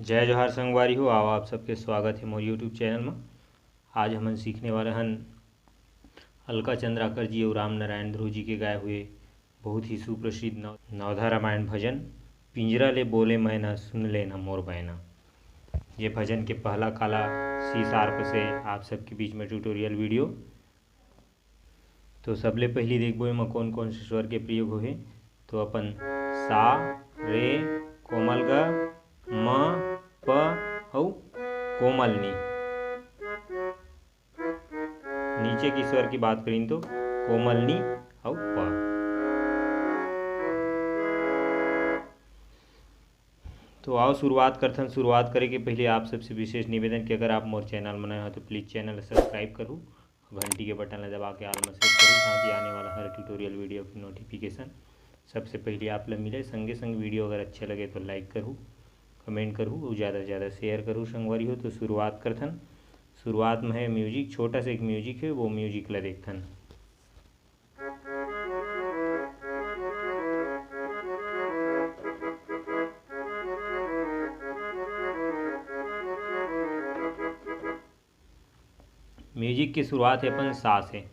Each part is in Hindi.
जय जोहार संगवारी हो। आओ आप सबके स्वागत है मोर यूट्यूब चैनल में। आज हमन सीखने वाले हन अलका चंद्राकर जी और राम नारायण ध्रुव जी के गाए हुए बहुत ही सुप्रसिद्ध नवधा रामायण भजन पिंजरा ले बोले मैना सुन लेना मोर बैना। ये भजन के पहला काला सी शार्प से आप सबके बीच में ट्यूटोरियल वीडियो। तो सबले पहली देखबो एमा कौन कौन से स्वर के प्रयोग होहे। तो अपन सा रे कोमल ग म प और कोमल नी। नीचे की स्वर की बात करें तो कोमल नी और प। तो आओ शुरुआत करथन। शुरुआत करे के पहले आप सबसे विशेष निवेदन कि अगर आप मोर चैनल में नए हो तो प्लीज़ चैनल सब्सक्राइब करूँ, घंटी के बटन ला दबा के आल में सेट करूँ ताकि आने वाला हर ट्यूटोरियल वीडियो की नोटिफिकेशन सबसे पहले आप लोग मिले। संगे संग वीडियो अगर अच्छे लगे तो लाइक करूँ, कमेंट करूँ और ज़्यादा से ज़्यादा शेयर करूँ संगवारी हो। तो शुरुआत करथन। शुरुआत में है म्यूजिक, छोटा सा एक म्यूजिक है, वो म्यूजिक ला देखथन। म्यूजिक की शुरुआत है अपन सा से।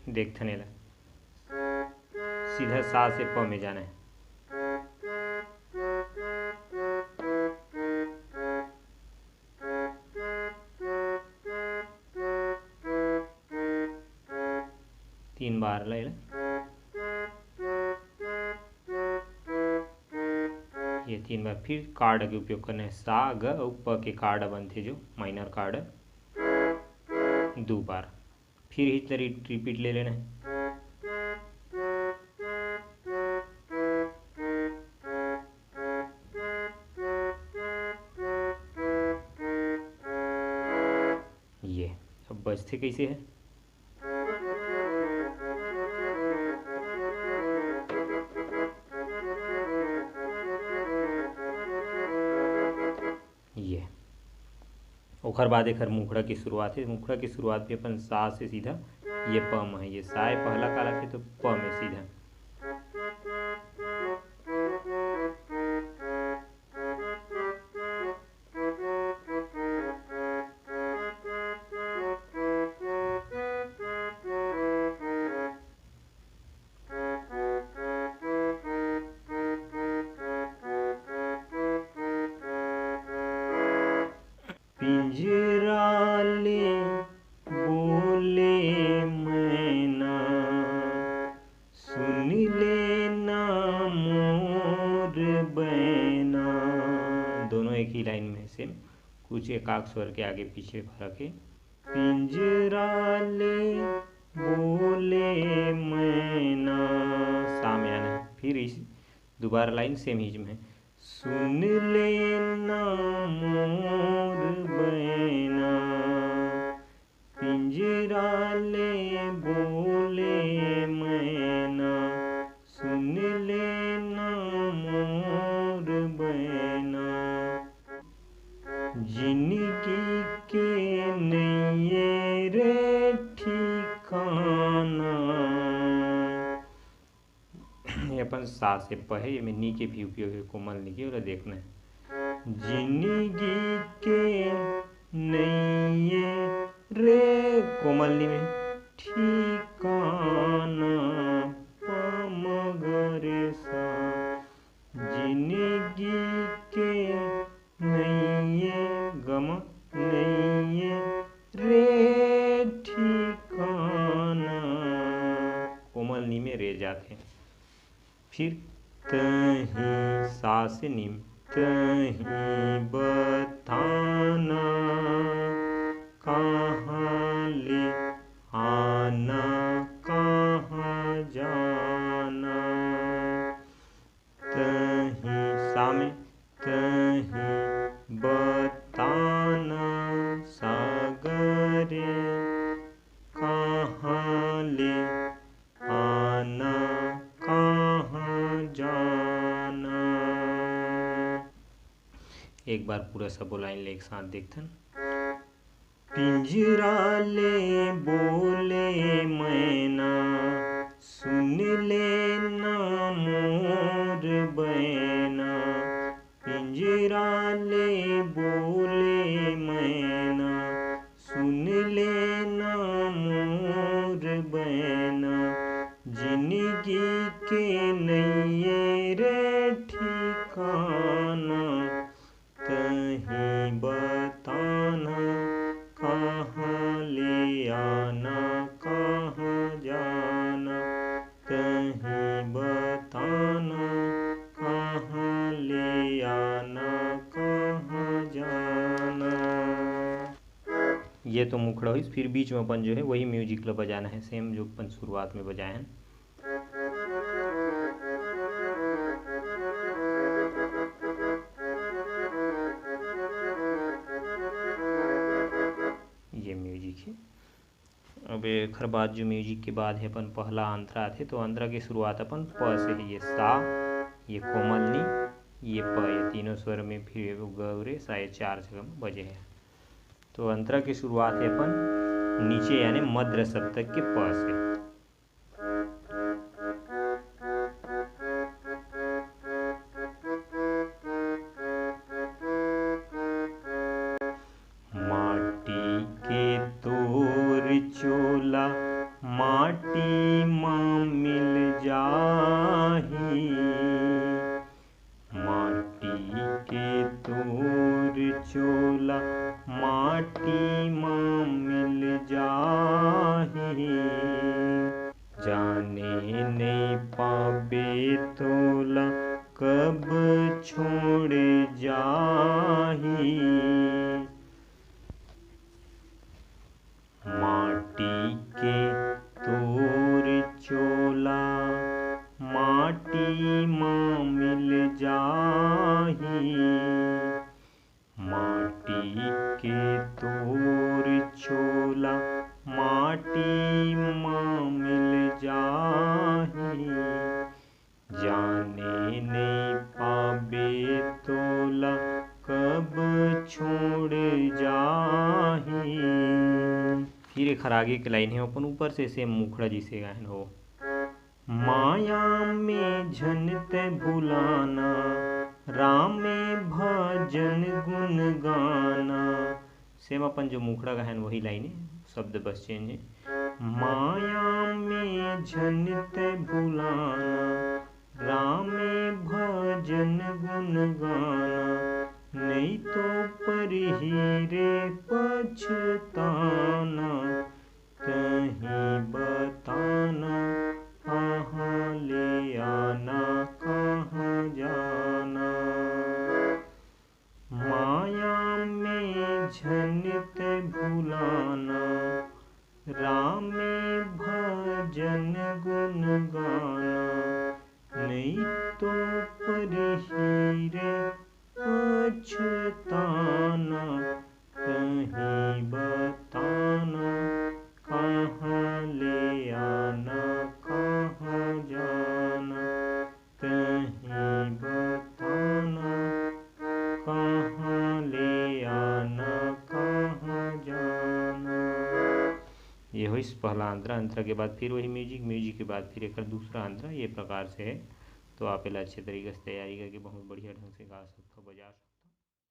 देखथन एला सीधा सा से प में जाना है। तीन बार ले ये तीन बार। फिर कार्ड के उपयोग करना है। सा ग और प के कार्ड बनते जो माइनर कार्ड दो बार। फिर इस तरह रिपीट ले लेना है। ये अब बजते कैसे है। ये ओखर बाद एक मुखड़ा की शुरुआत है। मुखड़ा की शुरुआत भी अपन सा से सीधा ये प में है। ये सा पहला काला है तो प में सीधा। पिंजरा ले बोले मैना सुन लेना मोर बैना। दोनों एक ही लाइन में सेम, कुछ एकाक स्वर के आगे पीछे फर्क है। पिंजरा ले बोले मैना सा में आना है। फिर इस दोबारा लाइन सेम ही में सुन लेना मोर बैना। पिंजरा ले बोले मैना सुन लेना मोर बैना। जिंदगी के नैये रे ठिकाना। अपन सा से प है, में नी के भी उपयोग है, कोमल नी के वाला देखना है। जिंदगी के नैये रे कोमल नी में ठिकाना प म ग रे सा। जिंदगी के नैये गम नैये रे ठिकाना कोमल नी में रे जाते हैं। फिर कहीं सा से नीम कहीं बताना कहाँ ले आना कहाँ जाना। कहीं सा में कहीं बताना सागरे कहाँ ले आना जाना। एक बार पूरा सब लाइन ले एक साथ देखथन। पिंजरा ले बोले मैना सुन ले ना मोर बैना, पिंजरा ले बोले मैना। सुन ले ना मोर बैना, जिंदगी के नैये रे ठिकाना। कहीं बताना कहाँ ले आना, कहाँ जाना। कहीं बताना कहाँ ले आना, कहाँ जाना। ये तो मुखड़ा हुई। फिर बीच में अपन जो है वही म्यूजिक ला बजाना है, सेम जो अपन शुरुआत में बजाए हैं। ये म्यूजिक है। अब एक बाद जो म्यूजिक के बाद है अपन पहला अंतरा थे, तो अंतरा की शुरुआत अपन प से है। ये सा, ये कोमल नी, ये प, ये तीनों स्वर में फिर गौरे सा, ये 4 जगह में बजे हैं। तो अंतरा की शुरुआत है अपन नीचे यानी मध्य सप्तक के प से। माटी के तोर चोला माटी माँ मिल जाही। माटी के तोर चोला माटी माँ मिल जाही। जाने नहीं पाबे तोला कब छोड़ जाही। माटी के तोर चोला माटी माँ मिल जाही। माटी के तोर चोला माटी माँ मिल जाही। जाने नहीं पाबे तोला कब छोड़ जाही। फिर एक आगे के लाइन है अपन ऊपर से सेम मुखड़ा जिसे गायन हो। माया में झनत भुलाना, राम में भजन गुण गाना। सेम अपन जो मुखड़ा गायन वही लाइन है, शब्द बस चेंज है। माया में झनत भुलाना, राम में भजन गुण गाना। नहीं तो पर ही रे पछताना। कहीं बताना कहाँ ले आना, कहाँ जाना। माया में झनत भुलाना, राम में भजन गुण गाना। नहीं तो पर ही रे पछताना। कहीं बताना कहाँ ले आना, कहाँ जाना। कहीं बताना कहाँ ले आना, कहाँ जाना। ये हो इस पहला अंतरा। अंतरा के बाद फिर वही म्यूजिक, म्यूजिक के बाद फिर एक दूसरा अंतरा। ये प्रकार से है। तो आप पहले अच्छे तरीके से तैयारी करके बहुत बढ़िया ढंग से गा सकते हो, बजा सकते हो।